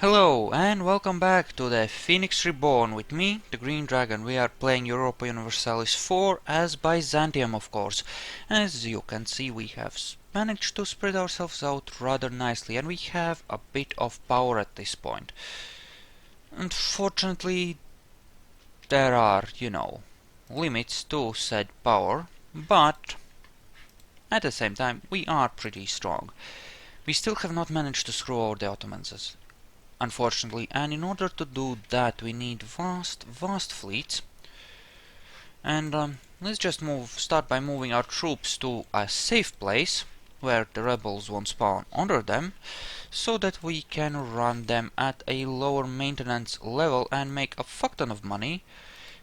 Hello and welcome back to the Pheonix Reborn with me, the Green Dragon. We are playing Europa Universalis 4 as Byzantium, of course. As you can see, we have managed to spread ourselves out rather nicely, and we have a bit of power at this point. Unfortunately, there are, limits to said power, but at the same time, we are pretty strong. We still have not managed to screw over the Ottomans, unfortunately, and in order to do that we need vast fleets. And let's just start by moving our troops to a safe place where the rebels won't spawn under them, so that we can run them at a lower maintenance level and make a fuck ton of money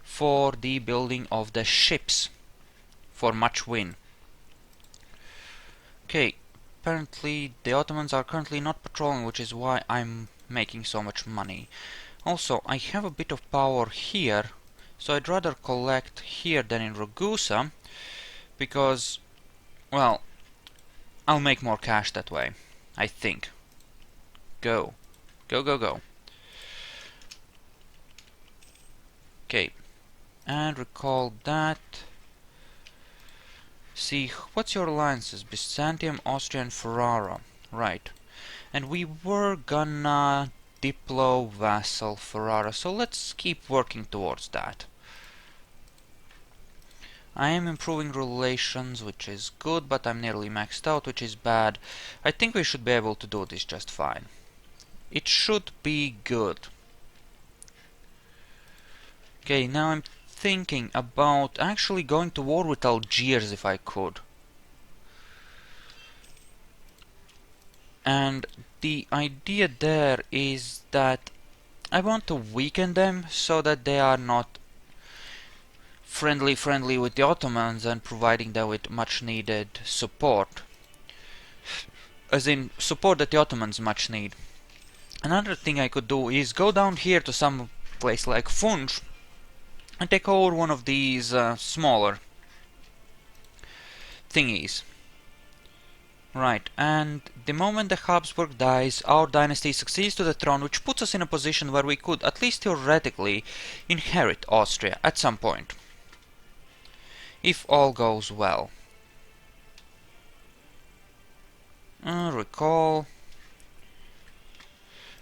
for the building of the ships for much win. Okay, apparently the Ottomans are currently not patrolling, which is why I'm making so much money. Also, I have a bit of power here, so I'd rather collect here than in Ragusa, because, well, I'll make more cash that way, I think. Go. Go, go, go. Okay, and recall that. See, what's your alliances? Byzantium, Austria, and Ferrara. Right. And we were gonna diplo vassal Ferrara, so let's keep working towards that. I am improving relations, which is good, but I'm nearly maxed out, which is bad. I think we should be able to do this just fine. It should be good. Okay, now I'm thinking about actually going to war with Algiers if I could. And the idea there is that I want to weaken them so that they are not friendly with the Ottomans and providing them with much needed support. As in, support that the Ottomans much need. Another thing I could do is go down here to some place like Funch and take over one of these smaller thingies. Right, and the moment the Habsburg dies, our dynasty succeeds to the throne, which puts us in a position where we could, at least theoretically, inherit Austria at some point. If all goes well. Recall.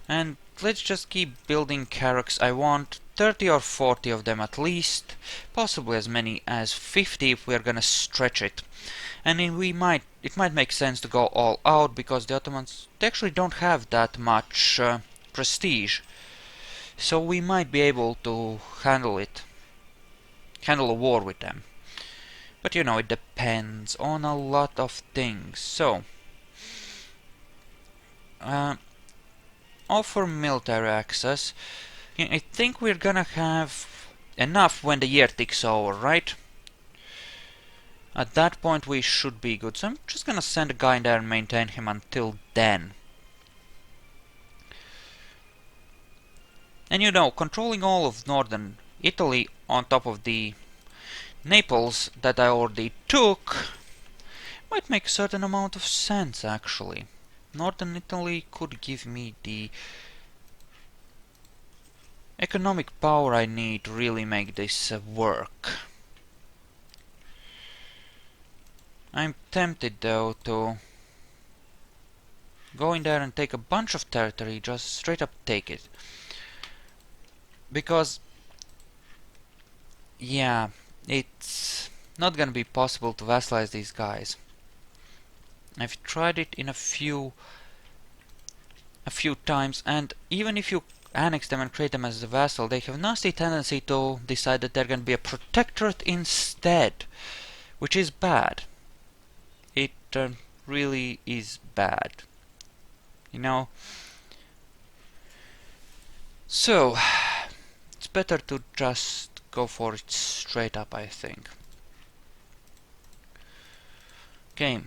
And let's just keep building carracks. I want 30 or 40 of them at least, possibly as many as 50 if we're gonna stretch it. And then it might make sense to go all out, because the Ottomans, they actually don't have that much prestige. So we might be able to handle a war with them. But you know, it depends on a lot of things. So, offer military access. I think we're gonna have enough when the year ticks over, right? At that point we should be good, so I'm just gonna send a guy in there and maintain him until then. And you know, controlling all of northern Italy on top of the Naples that I already took might make a certain amount of sense, actually. Northern Italy could give me the economic power I need to really make this work. I'm tempted though to go in there and take a bunch of territory, just straight up take it. Because, yeah, it's not gonna be possible to vassalize these guys. I've tried it in a few times, and even if you annex them and create them as a vassal, they have a nasty tendency to decide that they're gonna be a protectorate instead, which is bad. It really is bad. You know? So, it's better to just go for it straight up, I think. Okay,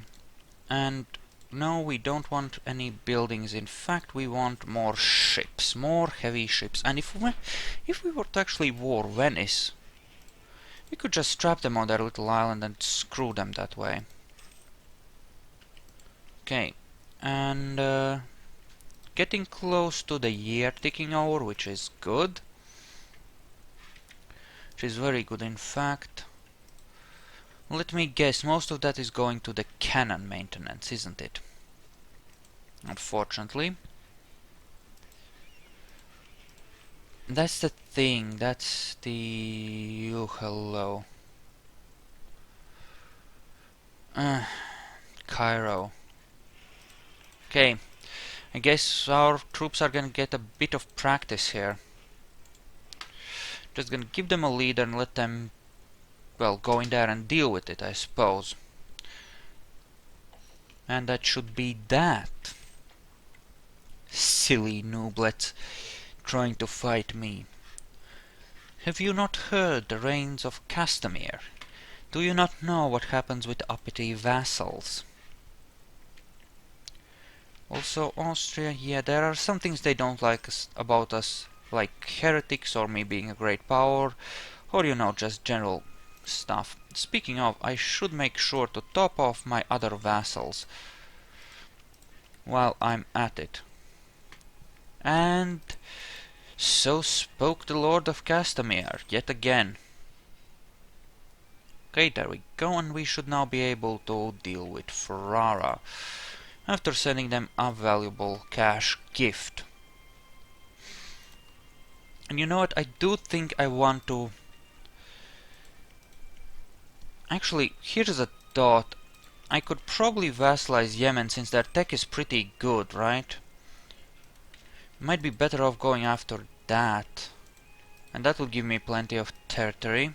and no, we don't want any buildings. In fact, we want more ships, more heavy ships. And if we were to actually war Venice, we could just trap them on their little island and screw them that way. Okay, and getting close to the year ticking over, which is good. Which is very good, in fact. Let me guess, most of that is going to the cannon maintenance, isn't it? Unfortunately. That's the thing, that's the... Oh, hello. Cairo. Okay, I guess our troops are gonna get a bit of practice here. Just gonna give them a leader and let them, well, go in there and deal with it, I suppose. And that should be that. Silly nooblets trying to fight me. Have you not heard the reigns of Castamere? Do you not know what happens with uppity vassals? Also, Austria, yeah, there are some things they don't like about us, like heretics or me being a great power, or you know, just general stuff. Speaking of, I should make sure to top off my other vassals while I'm at it. And so spoke the Lord of Castamere, yet again. Okay, there we go, and we should now be able to deal with Ferrara, after sending them a valuable cash gift. And you know what, I do think I want to... Actually, here's a thought. I could probably vassalize Yemen since their tech is pretty good, right? Might be better off going after that. And that will give me plenty of territory.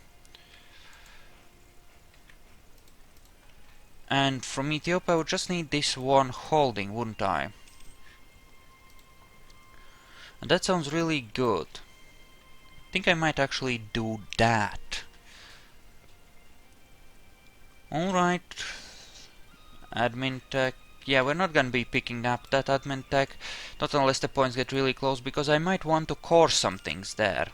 And from Ethiopia I would just need this one holding, wouldn't I? And that sounds really good. I think I might actually do that. Alright. Admin tech. Yeah, we're not gonna be picking up that admin tech. Not unless the points get really close, because I might want to core some things there.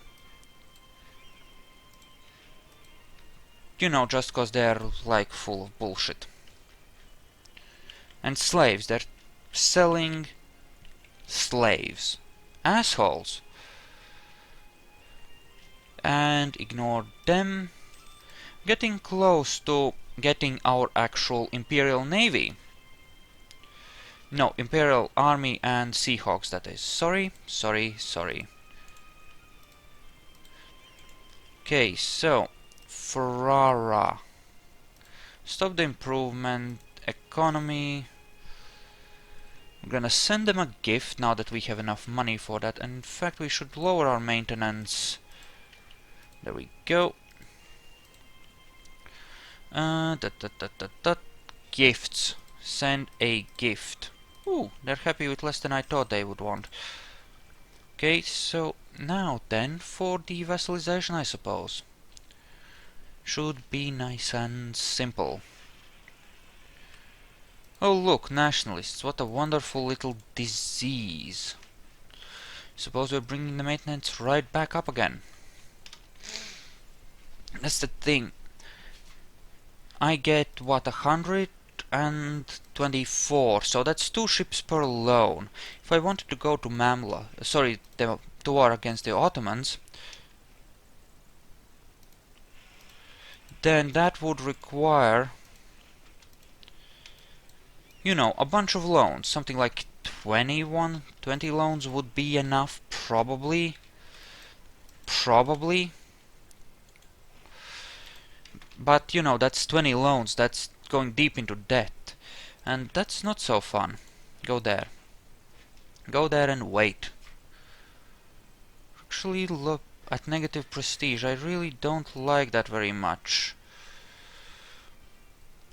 You know, just cause they're like full of bullshit. And slaves, they're selling slaves. Assholes. And ignore them. Getting close to getting our actual Imperial Navy. No, Imperial Army and Seahawks, that is. Sorry. Okay, so Ferrara. Stop the improvement. Economy. I'm gonna send them a gift now that we have enough money for that. And in fact, we should lower our maintenance. There we go. Gifts. Send a gift. Ooh, they're happy with less than I thought they would want. Okay, so now then for the vassalization, I suppose. Should be nice and simple. Oh look, nationalists, what a wonderful little disease. Suppose we're bringing the maintenance right back up again. That's the thing. I get, what, 124, so that's 2 ships per loan. If I wanted to go to to war against the Ottomans, then that would require, you know, a bunch of loans. Something like 20 loans would be enough, probably. But, you know, that's 20 loans, that's going deep into debt. And that's not so fun. Go there. Go there and wait. Actually, look at negative prestige. I really don't like that very much.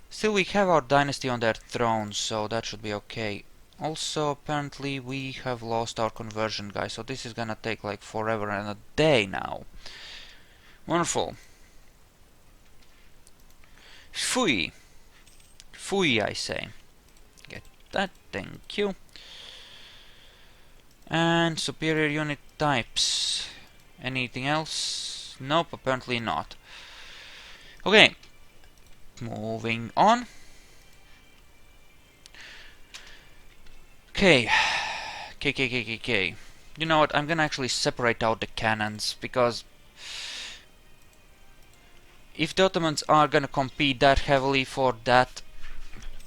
Still, we have our dynasty on their throne, so that should be okay. Also, apparently, we have lost our conversion guy, so this is gonna take like forever and a day now. Wonderful. Fui! Fui, I say. Get that, thank you. And superior unit types. Anything else? Nope, apparently not. Okay. Moving on. Okay. KKKKK. You know what, I'm gonna actually separate out the cannons, because if the Ottomans are gonna compete that heavily for that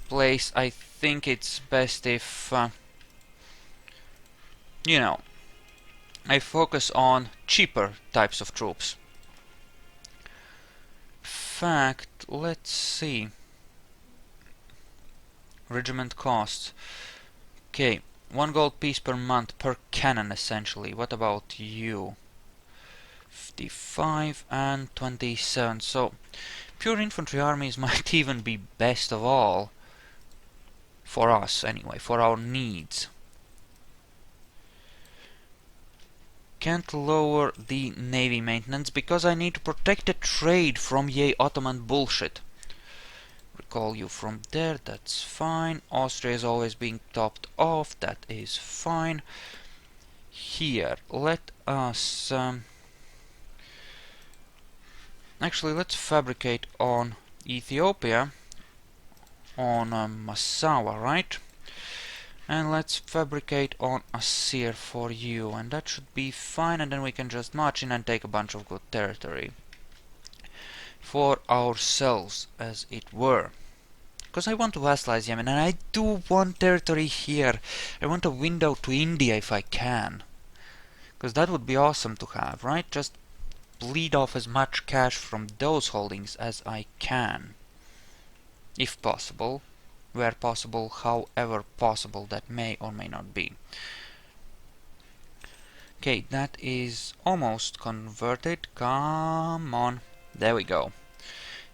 place, I think it's best if, you know, I focus on cheaper types of troops. Fact, let's see. Regiment costs. Okay, 1 gold piece per month per cannon essentially. What about you? 55 and 27. So, pure infantry armies might even be best of all. For us, anyway, for our needs. Can't lower the navy maintenance because I need to protect the trade from yay Ottoman bullshit. Recall you from there, that's fine. Austria is always being topped off, that is fine. Here, let us... actually, let's fabricate on Ethiopia, on Massawa, right? And let's fabricate on Asir for you, and that should be fine, and then we can just march in and take a bunch of good territory. For ourselves, as it were. Because I want to vassalize Yemen, and I do want territory here. I want a window to India if I can. Because that would be awesome to have, right? Just bleed off as much cash from those holdings as I can. If possible. Where possible, however possible that may or may not be. Okay, that is almost converted. Come on. There we go.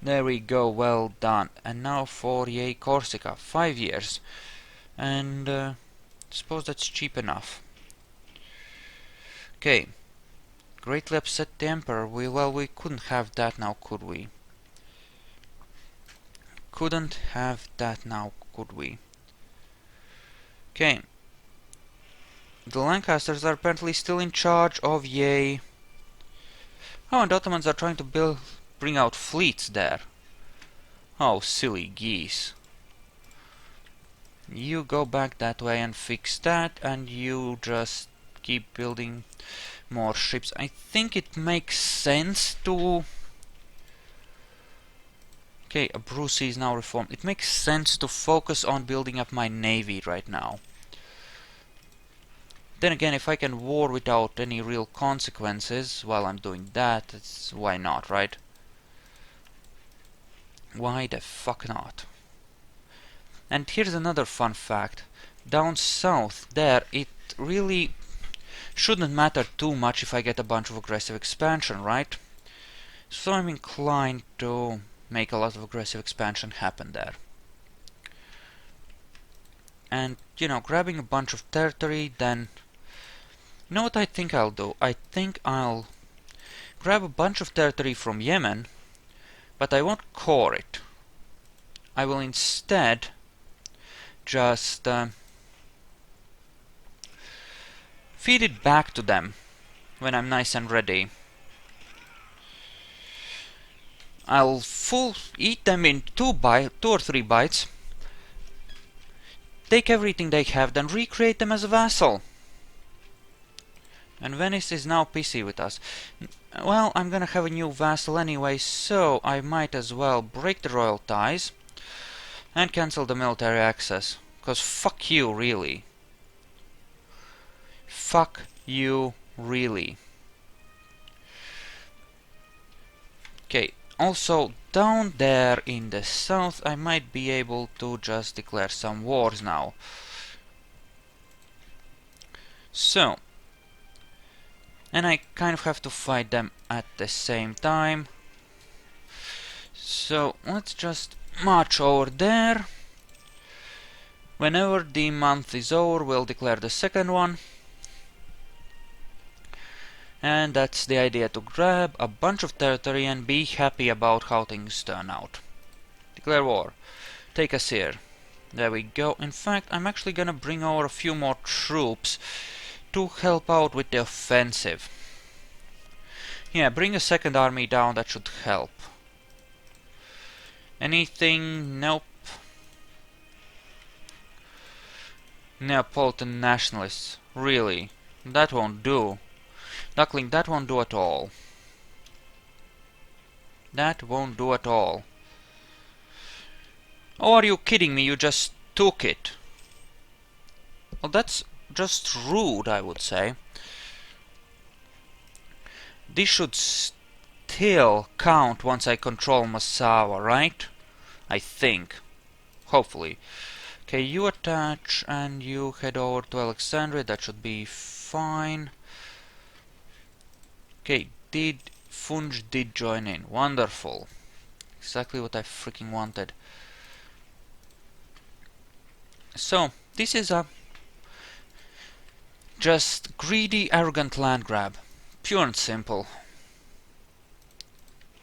There we go, well done. And now for yay Corsica, 5 years. And suppose that's cheap enough. Okay. Greatly upset the Emperor. We couldn't have that now, could we? Couldn't have that now, could we? Okay. The Lancasters are apparently still in charge of yay. Oh, and the Ottomans are trying to bring out fleets there. Oh, silly geese. You go back that way and fix that, and you just keep building more ships. I think it makes sense to... Okay, Abruzzi is now reformed. It makes sense to focus on building up my navy right now. Then again, if I can war without any real consequences while I'm doing that, why not, right? Why the fuck not? And here's another fun fact. Down south there, it really shouldn't matter too much if I get a bunch of aggressive expansion, right? So I'm inclined to make a lot of aggressive expansion happen there. And, you know, grabbing a bunch of territory, then... You know what I think I'll do? I think I'll grab a bunch of territory from Yemen, but I won't core it. I will instead just feed it back to them when I'm nice and ready. I'll eat them in 2 or 3 bites, take everything they have, then recreate them as a vassal. And Venice is now pissy with us. Well, I'm gonna have a new vassal anyway, so I might as well break the royal ties and cancel the military access. Cause fuck you, really. Fuck you, really. Okay, also down there in the south I might be able to just declare some wars now. So, and I kind of have to fight them at the same time. So let's just march over there. Whenever the month is over, we'll declare the second one. And that's the idea, to grab a bunch of territory and be happy about how things turn out. Declare war. Take us here. There we go. In fact, I'm actually gonna bring over a few more troops to help out with the offensive. Yeah, bring a second army down, that should help. Anything? Nope. Neapolitan nationalists. Really. That won't do. Duckling, that won't do at all. That won't do at all. Oh, are you kidding me? You just took it. Well, that's just rude, I would say. This should still count once I control Massawa, right? I think. Hopefully. Okay, you attach and you head over to Alexandria. That should be fine. Okay, Funj did join in. Wonderful. Exactly what I freaking wanted. So, this is a just greedy, arrogant land grab. Pure and simple.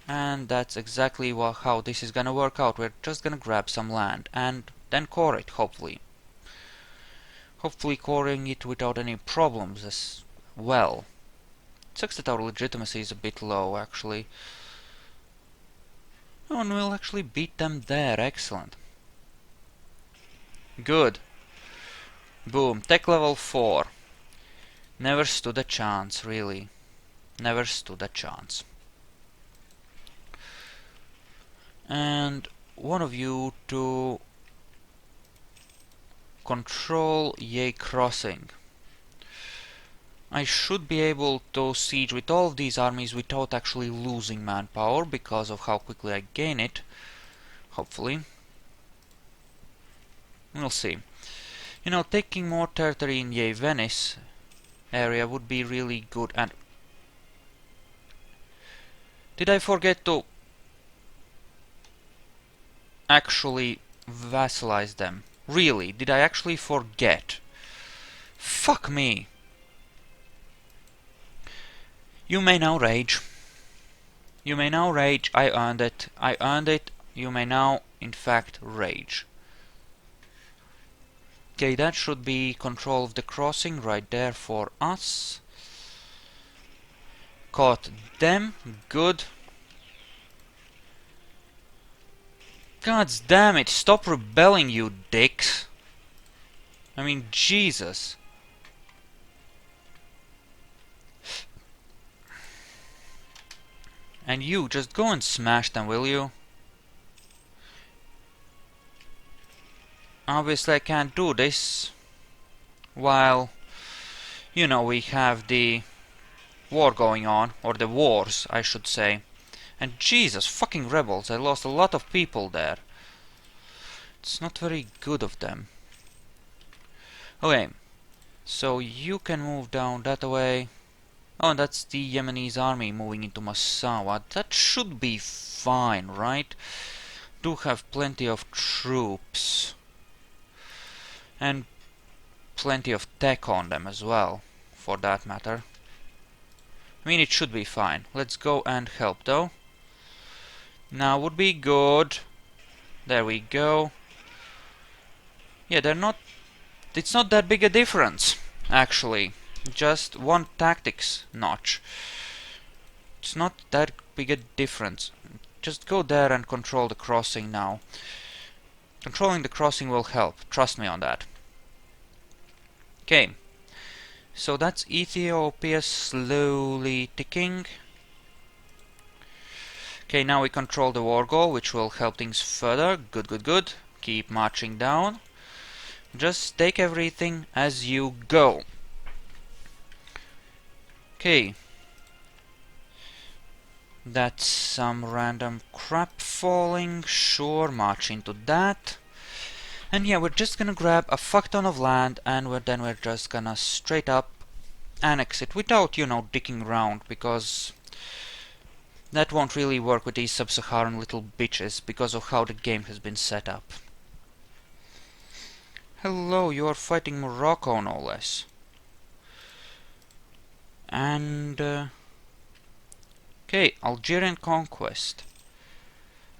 And that's exactly how this is gonna work out. We're just gonna grab some land and then core it, hopefully. Hopefully coring it without any problems as well. It sucks that our legitimacy is a bit low, actually. Oh, and we'll actually beat them there. Excellent. Good. Boom. Tech level 4. Never stood a chance, really. Never stood a chance. And one of you to control Ye Crossing. I should be able to siege with all of these armies without actually losing manpower because of how quickly I gain it. Hopefully. We'll see. You know, taking more territory in Ye Venice area would be really good. And did I forget to actually vassalize them? Really? Did I actually forget? Fuck me. You may now rage. You may now rage. I earned it. I earned it. You may now, in fact, rage. Okay, that should be control of the crossing right there for us. Caught them. Good. God damn it. Stop rebelling, you dicks. I mean, Jesus. And you, just go and smash them, will you? Obviously I can't do this while, you know, we have the war going on, or the wars, I should say. And Jesus, fucking rebels, I lost a lot of people there. It's not very good of them. Okay, so you can move down that way. Oh, and that's the Yemenese army moving into Massawa. That should be fine, right? Do have plenty of troops. And plenty of tech on them as well, for that matter. I mean, it should be fine. Let's go and help, though. Now would be good. There we go. Yeah, they're not... It's not that big a difference, actually. Just one tactics notch. It's not that big a difference. Just go there and control the crossing now. Controlling the crossing will help. Trust me on that. Okay. So that's Ethiopia slowly ticking. Okay, now we control the war goal, which will help things further. Good, good, good. Keep marching down. Just take everything as you go. Okay. That's some random crap falling. Sure, march into that. And yeah, we're just gonna grab a fuck ton of land and then we're just gonna straight up annex it without, you know, dicking around, because that won't really work with these sub-Saharan little bitches because of how the game has been set up. Hello, you are fighting Morocco, no less. And okay, Algerian conquest.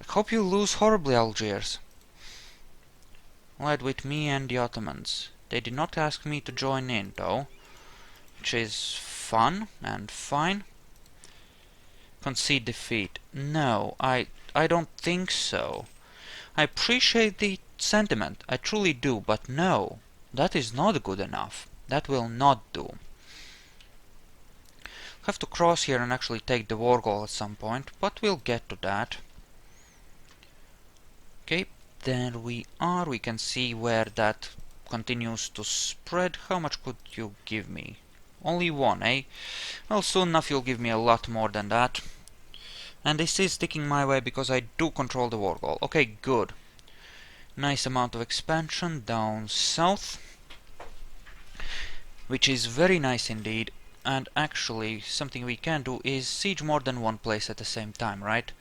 I hope you lose horribly, Algiers. Led with me and the Ottomans. They did not ask me to join in, though, which is fun and fine. Concede defeat. No, I don't think so. I appreciate the sentiment, I truly do, but no, that is not good enough. That will not do. Have to cross here and actually take the war goal at some point, but we'll get to that. Okay, there we are. We can see where that continues to spread. How much could you give me? Only one, eh? Well, soon enough you'll give me a lot more than that. And this is sticking my way because I do control the war goal. Okay, good. Nice amount of expansion down south, which is very nice indeed. And actually, something we can do is siege more than one place at the same time, right?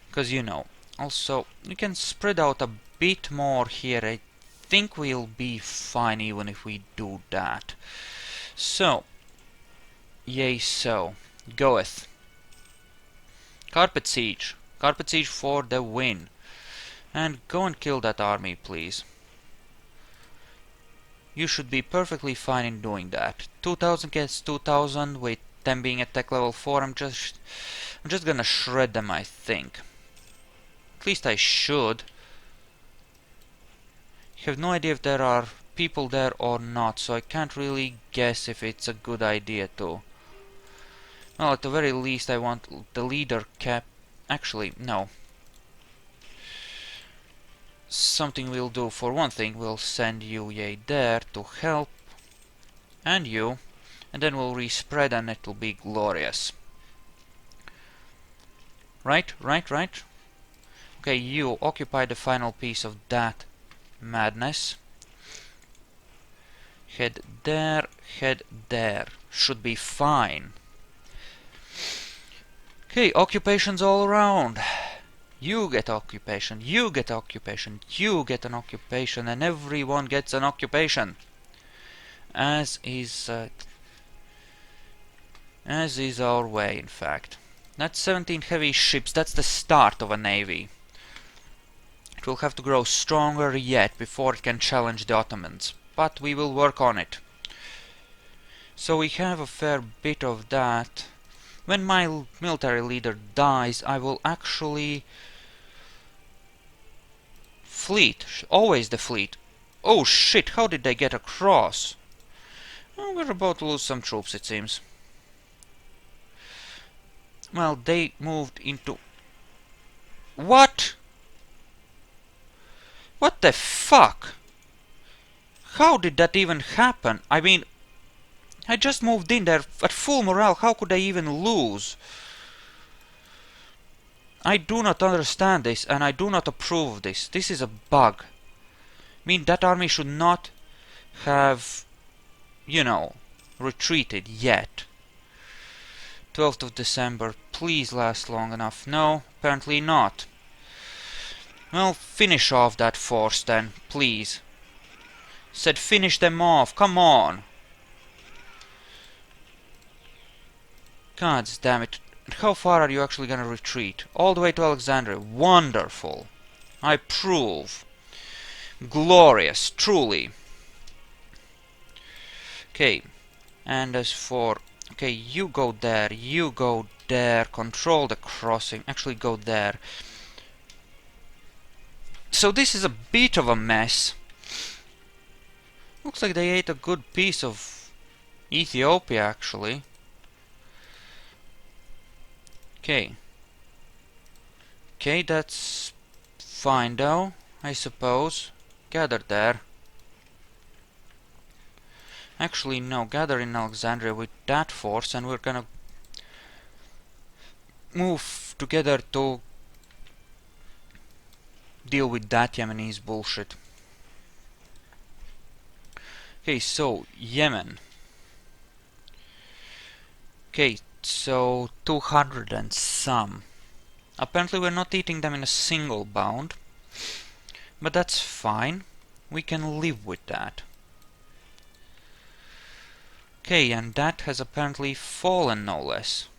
Because you know. Also, we can spread out a bit more here. I think we'll be fine even if we do that. So, yay so. Goeth. Carpet siege. Carpet siege for the win. And go and kill that army, please. You should be perfectly fine in doing that. 2000 gets 2000 with them being at tech level 4. I'm just gonna shred them, I think. At least I should. I have no idea if there are people there or not, so I can't really guess if it's a good idea to. Well, at the very least I want the leader cap. Actually, no. Something we'll do. For one thing, we'll send you there to help. And you. And then we'll respread and it'll be glorious. Right? Okay, you occupy the final piece of that madness. Head there. Should be fine. Okay, occupations all around. You get occupation, you get occupation, you get an occupation, and everyone gets an occupation. As is our way, in fact. That's 17 heavy ships. That's the start of a navy. It will have to grow stronger yet before it can challenge the Ottomans, but we will work on it. So we have a fair bit of that. When my military leader dies, I will actually... Fleet. Always the fleet. Oh shit, how did they get across? Oh, we're about to lose some troops, it seems. Well, they moved into... What? What the fuck? How did that even happen? I mean, I just moved in there at full morale. How could I even lose? I do not understand this, and I do not approve of this. This is a bug. I mean, that army should not have, you know, retreated yet. 12th of December, please last long enough. No, apparently not. Well, finish off that force then, please. Said finish them off, come on. God damn it. How far are you actually gonna retreat? All the way to Alexandria. Wonderful. I approve. Glorious, truly. Okay. And as for... Okay, you go there, control the crossing. Actually, go there. So this is a bit of a mess. Looks like they ate a good piece of Ethiopia, actually. Okay. Okay, that's fine though, I suppose. Gather there. Actually, no, gather in Alexandria with that force and we're gonna move together to deal with that Yemenis bullshit. Okay, so, Yemen. Okay, so 200 and some. Apparently we're not eating them in a single bound. But that's fine. We can live with that. Okay, and that has apparently fallen no less.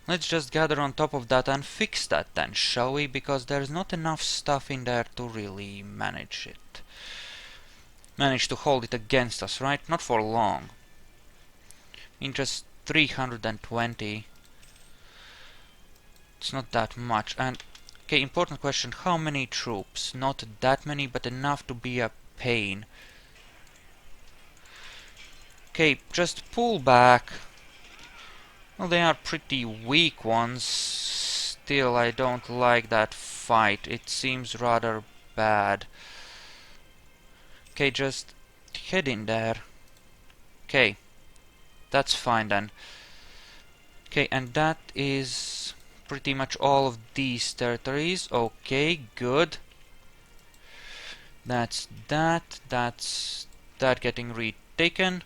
Let's just gather on top of that and fix that then, shall we? Because there's not enough stuff in there to really manage it. Manage to hold it against us, right? Not for long. In just 320. It's not that much. And, okay, important question. How many troops? Not that many, but enough to be a pain. Okay, just pull back. Well, they are pretty weak ones. Still, I don't like that fight. It seems rather bad. Okay, just head in there. Okay, that's fine then. Okay, and that is pretty much all of these territories. Okay, good. That's that. That's that getting retaken.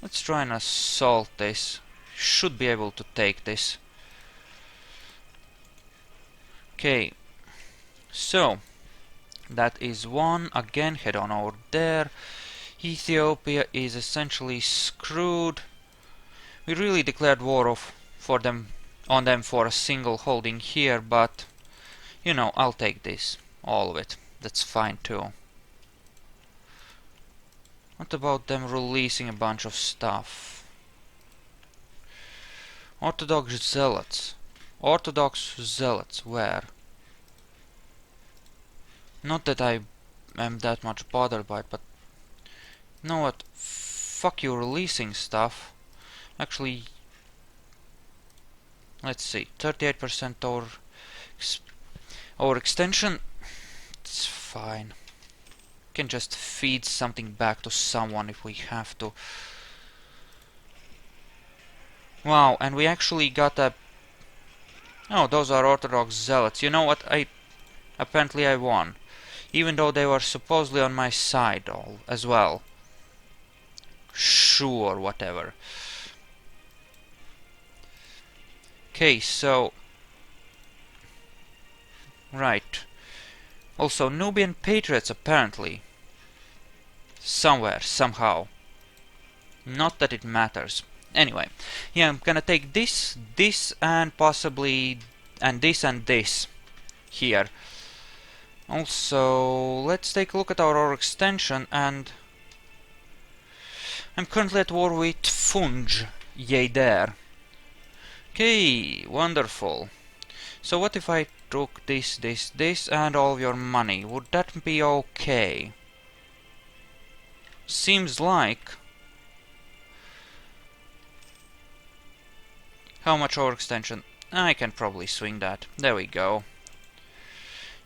Let's try and assault this. Should be able to take this. Okay, so that is one. Again, head on over there. Ethiopia is essentially screwed. We really declared war on them for a single holding here, but you know, I'll take this, all of it. That's fine too. What about them releasing a bunch of stuff? Orthodox zealots. Orthodox zealots, where? Not that I am that much bothered by it, but you know what? Fuck you releasing stuff. Actually, let's see, 38% over extension. It's fine. Can just feed something back to someone if we have to. Wow, and we actually got a... Oh, those are Orthodox zealots. You know what? Apparently I won. Even though they were supposedly on my side as well. Sure, whatever. Okay, so... Right. Also, Nubian Patriots, apparently. Somewhere, somehow. Not that it matters. Anyway, yeah, I'm gonna take this, this, and possibly... and this here. Also, let's take a look at our extension, and... I'm currently at war with Funj. Yay there. Okay, wonderful. So what if I took this, and all of your money? Would that be okay? Seems like... How much overextension? I can probably swing that. There we go.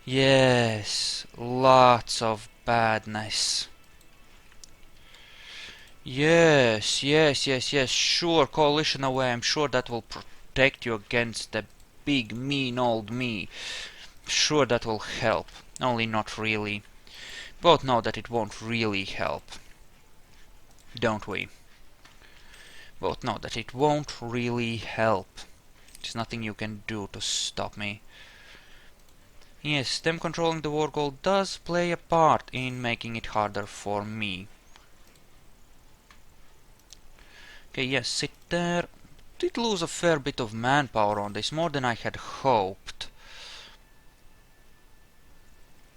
Yes, lots of badness. Yes, sure, coalition away. I'm sure that will protect you against the big, mean old me. Sure, that will help. Only not really. Both know that it won't really help. Don't we? Both know that it won't really help. There's nothing you can do to stop me. Yes, them controlling the war goal does play a part in making it harder for me. Okay, yes, sit there. Did lose a fair bit of manpower on this, more than I had hoped.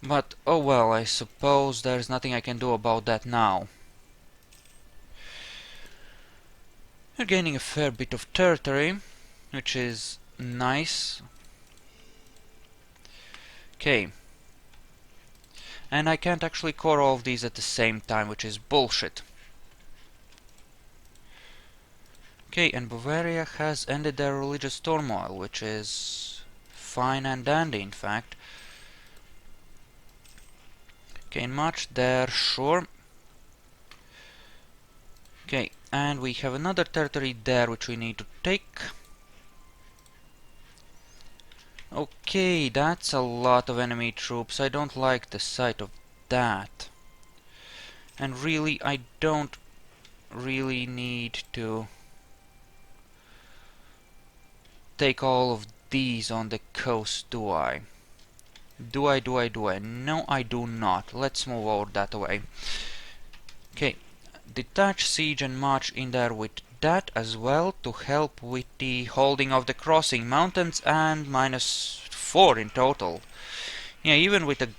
But, oh well, I suppose there's nothing I can do about that now. We're gaining a fair bit of territory, which is nice. Okay. And I can't actually core all of these at the same time, which is bullshit. Okay, and Bavaria has ended their religious turmoil, which is fine and dandy, in fact. Okay, march there, sure. Okay, and we have another territory there, which we need to take. Okay, that's a lot of enemy troops. I don't like the sight of that. And really, I don't really need to take all of these on the coast, do I? Do I? No, I do not. Let's move over that way. Okay, detach, siege, and march in there with that as well to help with the holding of the crossing mountains, and -4 in total. Yeah, even with a...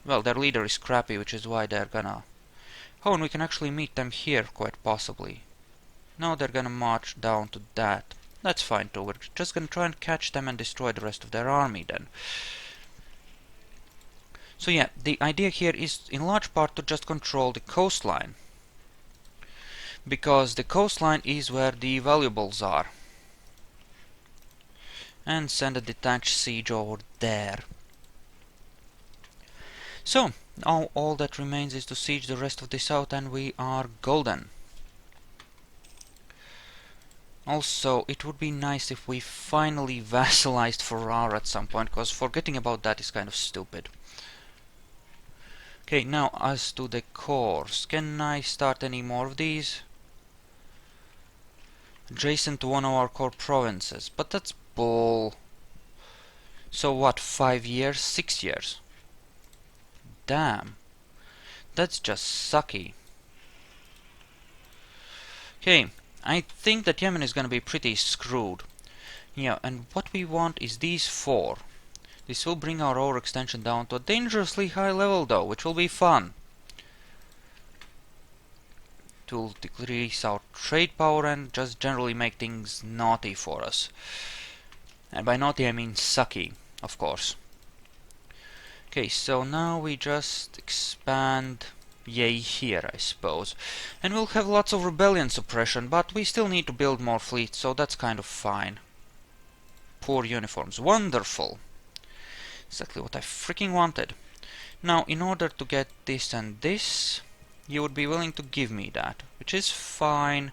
well, their leader is crappy, which is why they're gonna... Oh, and we can actually meet them here, quite possibly. No, they're gonna march down to that. That's fine too, we're just gonna try and catch them and destroy the rest of their army then. So yeah, the idea here is in large part to just control the coastline. because the coastline is where the valuables are. And send a detached siege over there. So, now all that remains is to siege the rest of the south and we are golden. Also, it would be nice if we finally vassalized Ferrara at some point, because forgetting about that is kind of stupid. Okay, now as to the cores. Can I start any more of these? Adjacent to one of our core provinces. But that's bull. So what, 5 years? 6 years? Damn. That's just sucky. Okay, I think that Yemen is gonna be pretty screwed. Yeah, and what we want is these 4. This will bring our overextension down to a dangerously high level though, which will be fun. It will decrease our trade power and just generally make things naughty for us. And by naughty I mean sucky, of course. Okay, so now we just expand yay here, I suppose. And we'll have lots of rebellion suppression, but we still need to build more fleets, so that's kind of fine. Poor uniforms. Wonderful! Exactly what I freaking wanted. Now, in order to get this and this, you would be willing to give me that, which is fine.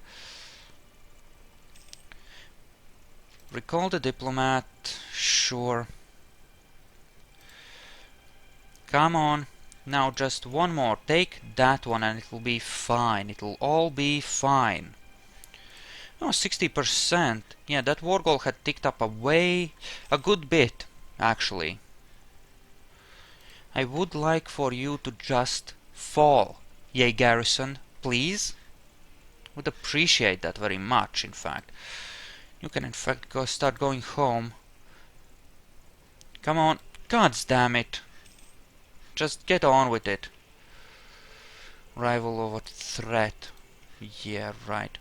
Recall the diplomat, sure. Come on. Now just one more. Take that one and it'll be fine. It'll all be fine. Oh, 60%. Yeah, that war goal had ticked up a good bit, actually. I would like for you to just fall, yay garrison, please. Would appreciate that very much, in fact. You can in fact start going home. Come on, gods damn it. Just get on with it. Rival over threat. Yeah, right.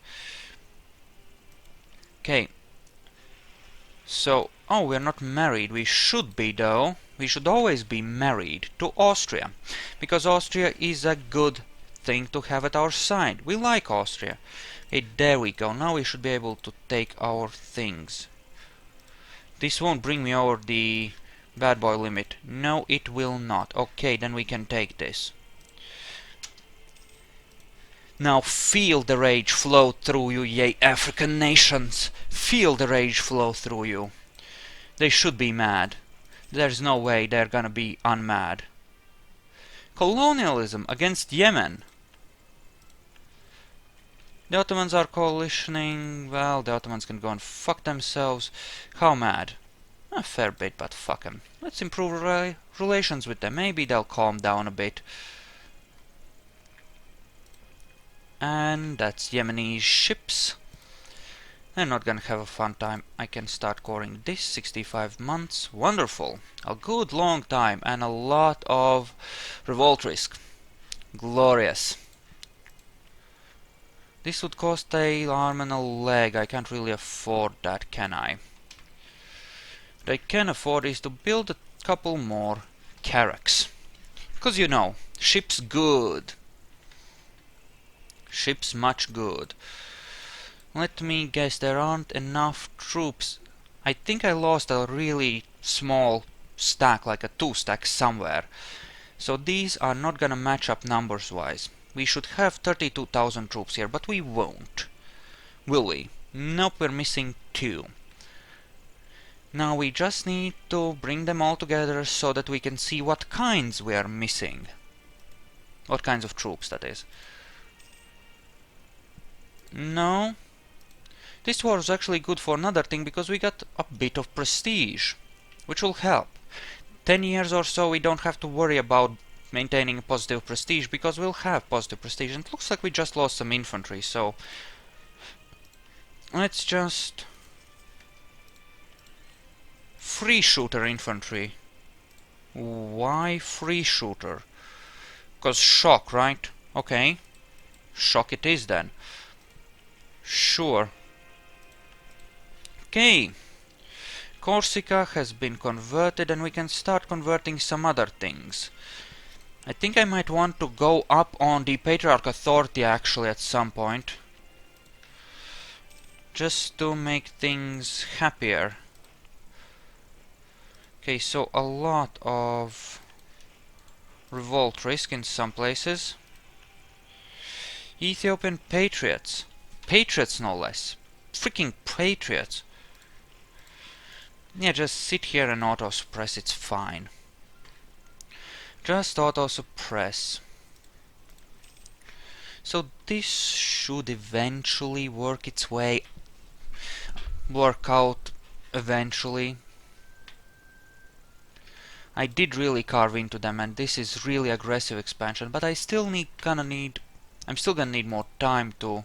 Okay. So, oh, we're not married. We should be, though. We should always be married to Austria, because Austria is a good thing to have at our side. We like Austria. Okay, there we go. Now we should be able to take our things. This won't bring me over the bad boy limit. No, it will not. Okay, then we can take this. Now feel the rage flow through you, ye African nations. Feel the rage flow through you. They should be mad. There's no way they're gonna be unmad. Colonialism against Yemen. The Ottomans are coalitioning. Well, the Ottomans can go and fuck themselves. How mad? A fair bit, but fuck them. Let's improve relations with them. Maybe they'll calm down a bit. And that's Yemeni ships. They're not gonna have a fun time. I can start coring this. 65 months. Wonderful. A good long time and a lot of revolt risk. Glorious. This would cost a arm and a leg. I can't really afford that, can I? What I can afford is to build a couple more carracks. Because you know, ships good. Ships much good. Let me guess, there aren't enough troops. I think I lost a really small stack, like a 2-stack somewhere. So these are not gonna match up numbers-wise. We should have 32,000 troops here, but we won't. Will we? Nope, we're missing 2. Now we just need to bring them all together so that we can see what kinds we are missing. What kinds of troops, that is. No. This war is actually good for another thing, because we got a bit of prestige, which will help. 10 years or so we don't have to worry about maintaining a positive prestige, because we'll have positive prestige. And it looks like we just lost some infantry, so let's just free shooter infantry. Why free shooter? Because shock, right? Okay. Shock it is then. Sure. Okay. Corsica has been converted and we can start converting some other things. I think I might want to go up on the Patriarch Authority actually at some point. just to make things happier. Okay, so a lot of revolt risk in some places. Ethiopian patriots. Patriots, no less. Freaking patriots. Yeah, just sit here and auto-suppress, it's fine. Just auto-suppress. So this should eventually work out eventually. I did really carve into them, and this is really aggressive expansion, but I'm still gonna need more time to,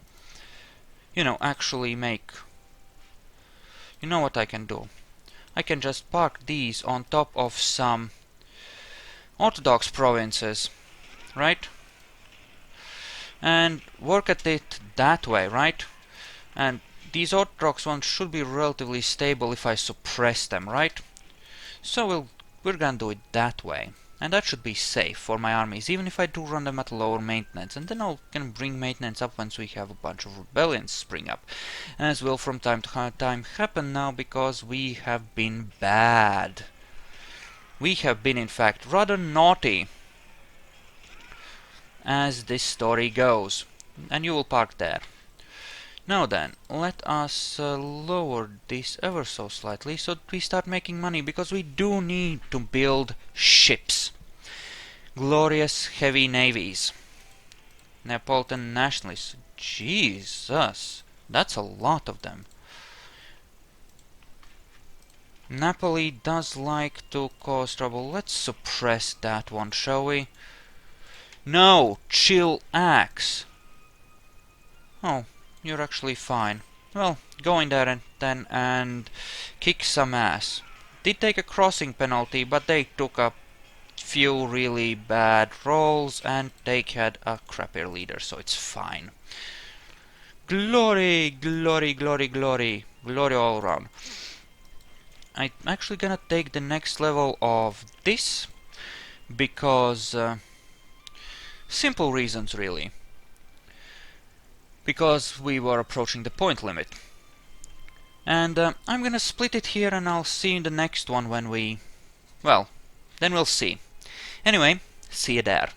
actually make. You know what I can do? I can just park these on top of some Orthodox provinces, right? And work at it that way, right? And these Orthodox ones should be relatively stable if I suppress them, right? So we're gonna do it that way. And that should be safe for my armies, even if I do run them at lower maintenance. And then I can bring maintenance up once we have a bunch of rebellions spring up. As will from time to time happen now, because we have been bad. We have been, in fact, rather naughty, as this story goes. And you will park there. Now then, let us lower this ever so slightly so that we start making money, because we do need to build ships. Glorious heavy navies. Neapolitan nationalists. Jesus, that's a lot of them. Napoli does like to cause trouble. Let's suppress that one, shall we? No, chill axe. Oh, you're actually fine. Well, go in there and kick some ass. Did take a crossing penalty, but they took a few really bad rolls and they had a crappier leader, so it's fine. Glory, glory, glory, glory. Glory all around. I'm actually gonna take the next level of this because simple reasons, really. Because we were approaching the point limit. And I'm gonna split it here, and I'll see you in the next one when we... well, then we'll see. Anyway, see you there.